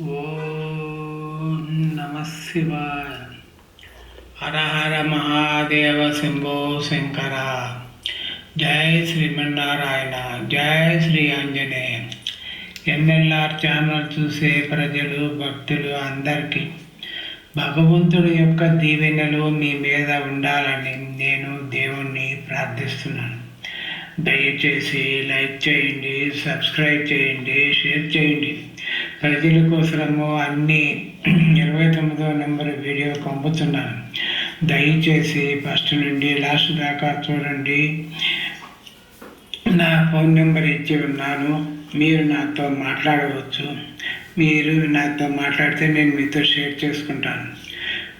ఓం నమ శివాయ. హర హర మహాదేవ శంభో శంకర. జై శ్రీమన్నారాయణ. జై శ్రీ ఆంజనేయ. ఎన్ఎల్ఆర్ ఛానల్ చూసే ప్రజలు భక్తులు అందరికీ భగవంతుడి యొక్క దీవెనలు మీ మీద ఉండాలని నేను దేవుణ్ణి ప్రార్థిస్తున్నాను. దయచేసి లైక్ చేయండి, సబ్స్క్రైబ్ చేయండి, షేర్ చేయండి. ప్రజల కోసము అన్ని 29వ నెంబర్ వీడియో పంపుతున్నాను. దయచేసి ఫస్ట్ నుండి లాస్ట్ దాకా చూడండి. నా ఫోన్ నెంబర్ ఇచ్చి ఉన్నాను. మీరు నాతో మాట్లాడవచ్చు. మీరు నాతో మాట్లాడితే నేను మీతో షేర్ చేసుకుంటాను.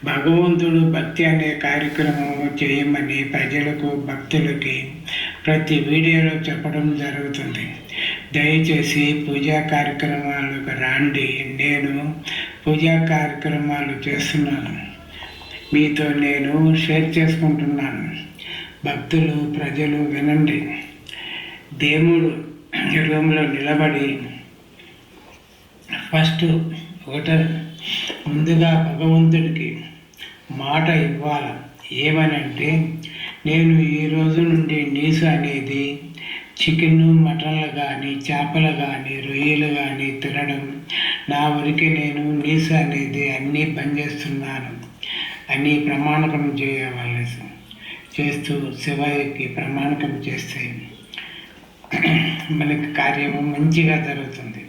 భగవంతుడు భక్తి అనే కార్యక్రమం చేయమని ప్రజలకు భక్తులకి ప్రతి వీడియోలో చెప్పడం జరుగుతుంది. దయచేసి పూజా కార్యక్రమాలకు రండి. నేను పూజా కార్యక్రమాలు చేస్తున్నాను, మీతో నేను షేర్ చేసుకుంటున్నాను. భక్తులు ప్రజలు వినండి. దేవుడు రూమ్లో నిలబడి ఫస్ట్ ముందుగా భగవంతుడికి మాట ఇవ్వాలి. ఏమనంటే, నేను ఈ రోజు నుండి నీసు అనేది చికెన్, మటన్లు కానీ, చేపలు కానీ, రొయ్యలు కానీ తినడం, నా వరకు నేను నీసు అనేది అన్నీ బంద్ చేస్తున్నాను అని ప్రమాణకం చేయవాలి. చేస్తూ శివయ్యకి ప్రమాణకం చేస్తే మనకి కార్యము మంచిగా జరుగుతుంది.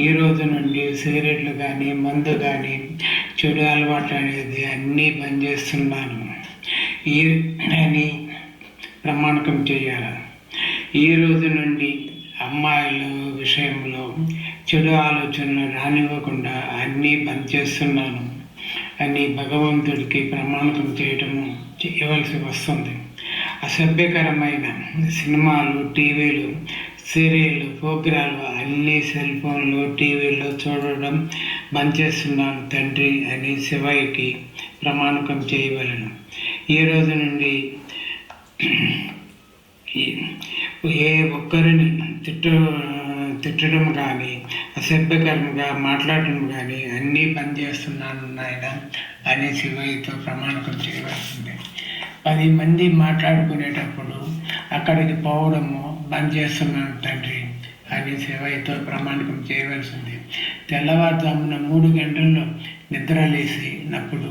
ఈ రోజు నుండి సిగరెట్లు కానీ, మందు కానీ, చెడు అలవాటు అనేది అన్నీ బంద్ చేస్తున్నాను అని ప్రమాణకం చేయాలి. ఈ రోజు నుండి అమ్మాయిల విషయంలో చెడు ఆలోచనలు రానివ్వకుండా అన్నీ బంద్ చేస్తున్నాను అని భగవంతుడికి ప్రమాణకం చేయవలసి వస్తుంది. అసభ్యకరమైన సినిమాలు, టీవీలు, సీరియళ్ళు, ప్రోగ్రాలు అన్నీ సెల్ ఫోన్లు, టీవీల్లో చూడడం బంద్ చేస్తున్నాను తండ్రి అని శివయ్యకి ప్రమాణకం చేయవలను. ఈ రోజు నుండి ఏ ఒక్కరిని తిట్టడం కానీ, అసభ్యకరంగా మాట్లాడడం కానీ అన్నీ బంద్ చేస్తున్నాను నాయన అని శివయ్యతో ప్రమాణకం చేయవలసింది. 10 మంది మాట్లాడుకునేటప్పుడు అక్కడికి పోవడము బంద్ చేస్తున్నాను తండ్రి అని శివయ్యతో చేయవలసింది. తెల్లవారుజామున 3 గంటల్లో నిద్రలేసినప్పుడు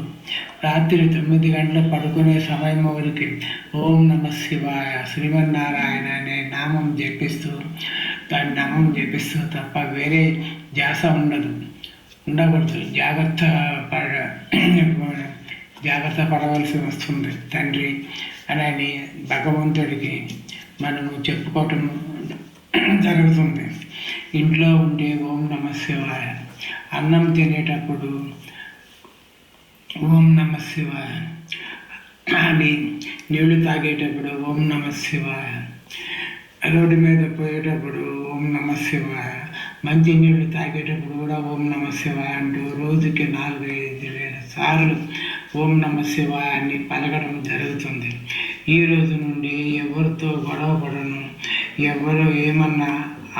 రాత్రి 9 గంటలు పడుకునే సమయం వరకు ఓం నమ శివాయ, శ్రీమన్నారాయణ అనే నామం జపిస్తూ తప్ప వేరే ధ్యాస ఉండకూడదు. జాగ్రత్త పడవలసి వస్తుంది తండ్రి అని భగవంతుడికి మనము చెప్పుకోవటం జరుగుతుంది. ఇంట్లో ఉండే ఓం నమ శివాయ, అన్నం తినేటప్పుడు ఓం నమ శివాయ అని, నీళ్లు తాగేటప్పుడు ఓం నమ శివాయ, రోడ్డు మీద పోయేటప్పుడు ఓం నమ శివాయ, మంచి నీళ్లు తాగేటప్పుడు కూడా ఓం నమ శివాయ అంటూ రోజుకి 4-5 సార్లు ఓం నమ శివాయ అని పలకడం జరుగుతుంది. ఈ రోజు నుండి ఎవరితో గొడవ పడను, ఎవరు ఏమన్నా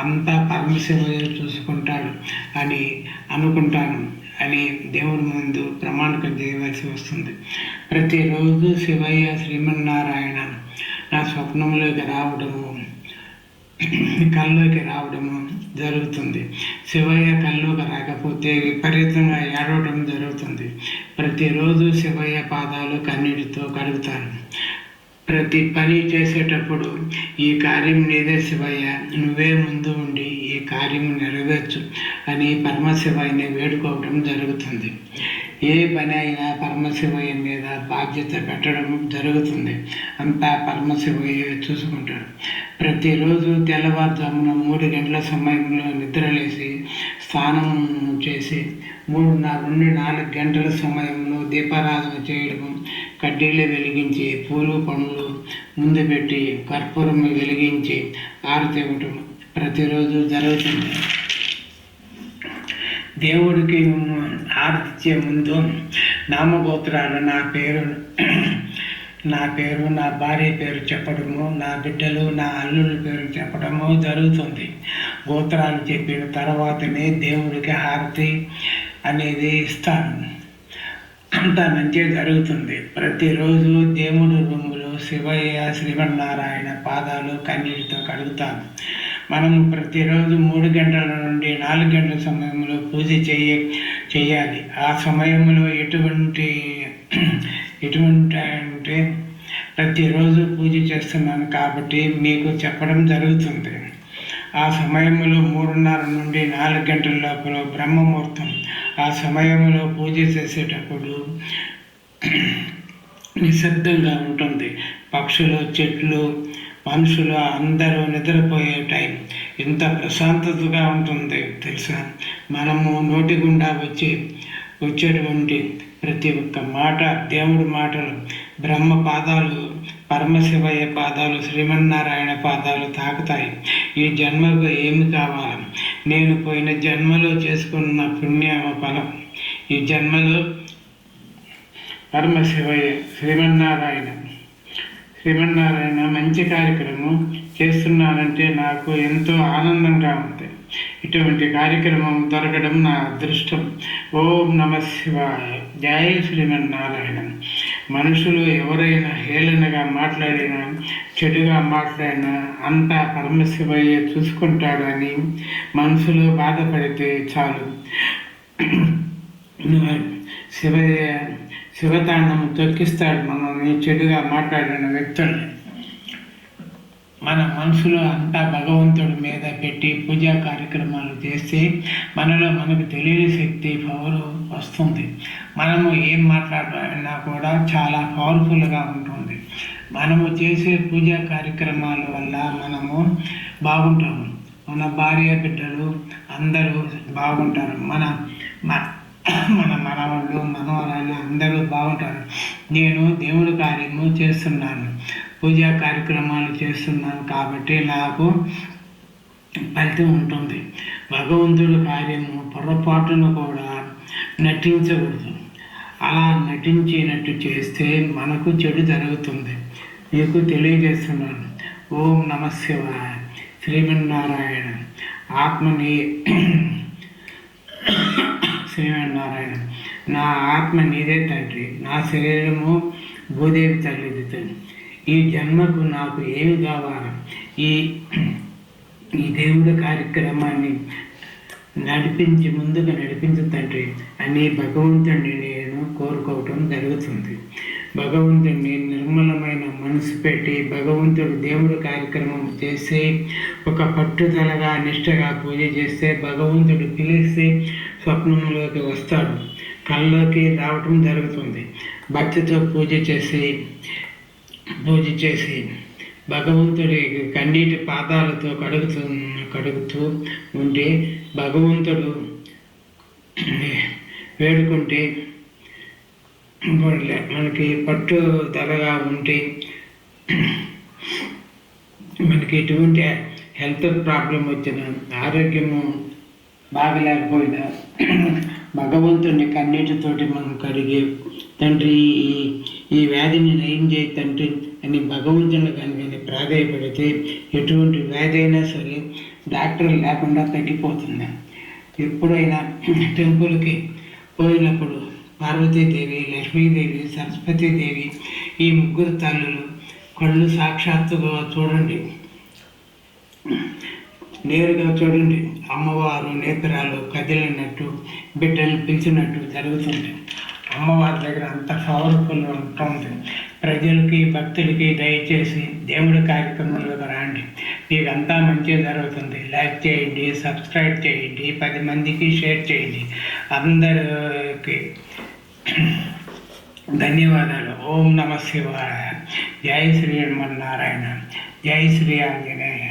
అంతా పరమశివయ్య చూసుకుంటాడు అని అనుకుంటాను అని దేవుడి ముందు ప్రమాణకం చేయవలసి వస్తుంది. ప్రతిరోజు శివయ్య, శ్రీమన్నారాయణ నా స్వప్నంలోకి రావడము, కల్లోకి రావడము జరుగుతుంది. శివయ్య కల్లోకి రాకపోతే విపరీతంగా ఏడవడం జరుగుతుంది. ప్రతిరోజు శివయ్య పాదాలు కన్నీటితో కడుగుతాను. ప్రతి పని చేసేటప్పుడు ఈ కార్యం నీదే శివయ్య, నువ్వే ముందు ఉండి ఈ కార్యం నెరవేర్చు అని పరమశివయ్యని వేడుకోవడం జరుగుతుంది. ఏ పని అయినా పరమశివయ్య మీద బాధ్యత పెట్టడం జరుగుతుంది. అంతా పరమశివయ్య చూసుకుంటాడు. ప్రతిరోజు తెల్లవారుజామున 3 గంటల సమయంలో నిద్రలేసి స్నానం చేసి 3-4 గంటల సమయంలో దీపారాధన చేయడము, కడ్డీలు వెలిగించి పూలు పండ్లు ముందు పెట్టి కర్పూరం వెలిగించి హారతి ఇవ్వటం ప్రతిరోజు జరుగుతుంది. దేవుడికి హారతి ఇచ్చే ముందు నామగోత్రాలు, నా పేరు, నా భార్య పేరు చెప్పడము, నా బిడ్డలు, నా అల్లుల పేరు చెప్పడము జరుగుతుంది. గోత్రాలు చెప్పిన తర్వాతనే దేవుడికి హారతి అనేది ఇస్తాను. అంతా మంచిగా జరుగుతుంది. ప్రతిరోజు దేవుడు రూములో శివయ్య శ్రీమన్నారాయణ పాదాలు కన్నీటితో కడుగుతాను. మనము ప్రతిరోజు 3 గంటల నుండి 4 గంటల సమయంలో పూజ చేయాలి. ఆ సమయంలో ఎటువంటి అంటే ప్రతిరోజు పూజ చేస్తున్నాను కాబట్టి మీకు చెప్పడం జరుగుతుంది. ఆ సమయంలో 3:30 నుండి 4 గంటల లోపల బ్రహ్మముహూర్తం. ఆ సమయంలో పూజ చేసేటప్పుడు నిశ్శబ్దంగా ఉంటుంది. పక్షులు, చెట్లు, మనుషులు అందరూ నిద్రపోయే టైం. ఎంత ప్రశాంతతగా ఉంటుంది తెలుసా. మనము నోటి గుండా వచ్చేటువంటి ప్రతి ఒక్క మాట దేవుడి మాటలు, బ్రహ్మ పాదాలు, పరమశివయ్య పాదాలు, శ్రీమన్నారాయణ పాదాలు తాకుతాయి. ఈ జన్మకు ఏమి కావాలి? నేను పోయిన జన్మలో చేసుకున్న పుణ్య ఫలం. ఈ జన్మలో పరమశివయ్య శ్రీమన్నారాయణ మంచి కార్యక్రమం చేస్తున్నానంటే నాకు ఎంతో ఆనందంగా ఉంది. ఇటువంటి కార్యక్రమం దొరకడం నా అదృష్టం. ఓం నమ శివాయ. జై శ్రీమన్నారాయణ. మనుషులు ఎవరైనా హేళనగా మాట్లాడినా, చెడుగా మాట్లాడినా అంతా పరమశివయ్య చూసుకుంటాడని మనసులో బాధపడితే చాలు. శివతాండం తొక్కిస్తాడు మనల్ని చెడుగా మాట్లాడిన వ్యక్తుల్ని. మన మనసులో అంతా భగవంతుడి మీద పెట్టి పూజా కార్యక్రమాలు చేస్తే మనకు తెలియని శక్తి, పవర్ వస్తుంది. మనము ఏం మాట్లాడినా కూడా చాలా పవర్ఫుల్గా ఉంటుంది. మనము చేసే పూజా కార్యక్రమాల వల్ల మనము బాగుంటాము. మన భార్య బిడ్డలు అందరూ బాగుంటారు. మన మనవాళ్ళు, మనవరాళ్ళు అందరూ బాగుంటారు. నేను దేవుడి కార్యము చేస్తున్నాను, పూజా కార్యక్రమాలు చేస్తున్నాను కాబట్టి నాకు ఫలితం ఉంటుంది. భగవంతుడి కార్యము పొరపాటును కూడా నటించకూడదు. అలా నటించినట్టు చేస్తే మనకు చెడు జరుగుతుంది. మీకు తెలియజేస్తున్నాను. ఓం నమ శివాయ. శ్రీమన్నారాయణ ఆత్మని శ్రీమన్నారాయణ. నా ఆత్మ నీదే తండ్రి, నా శరీరము భూదేవి తల్లిది తండ్రి. ఈ జన్మకు నాకు ఏమి కావాలి? ఈ దేవుడి కార్యక్రమాన్ని ముందుగా నడిపించు తండ్రి అని భగవంతుడిని నేను కోరుకోవటం జరుగుతుంది. భగవంతుడిని నిర్మలమైన మనసు పెట్టి భగవంతుడు దేవుడి కార్యక్రమం చేసి ఒక పట్టుదలగా నిష్టగా పూజ చేస్తే భగవంతుడు పిలిస్తే స్వప్నంలోకి వస్తాడు, కళ్ళలోకి రావటం జరుగుతుంది. భక్తితో పూజ చేసి భగవంతుడి కన్నీటి పాదాలతో కడుగుతూ ఉంటే భగవంతుడు వేడుకుంటే మనకి పట్టుదలగా ఉంటే మనకి ఎటువంటి హెల్త్ ప్రాబ్లం వచ్చినా, ఆరోగ్యము బాగలేకపోయినా భగవంతుడిని కన్నీటితోటి మనం కడిగి తండ్రి ఈ వ్యాధిని నయం చేయి తండ్రి అని భగవంతుని కానీ ప్రాధాయపడితే ఎటువంటి వ్యాధి అయినా సరే డాక్టర్ లేకుండా తగ్గిపోతుంది. ఎప్పుడైనా టెంపుల్కి పోయినప్పుడు పార్వతీదేవి, లక్ష్మీదేవి, సరస్వతీదేవి ఈ ముగ్గురు తల్లులు కళ్ళు సాక్షాత్తుగా చూడండి, నేరుగా చూడండి. అమ్మవారు నేత్రాలు కదిలినట్టు, బిడ్డలు పిలిచినట్టు జరుగుతుంది. అమ్మవారి దగ్గర అంత పవర్ఫుల్ ఉంటుంది. ప్రజలకి, భక్తులకి దయచేసి దేవుడి కార్యక్రమంలోకి రండి. మీకు అంతా మంచిగా జరుగుతుంది. లైక్ చేయండి, సబ్స్క్రైబ్ చేయండి, 10 మందికి షేర్ చేయండి. అందరికి ధన్యవాదాలు. ఓం నమ శివాయ. జై శ్రీమన్నారాయణ. జై శ్రీ ఆంజనేయ.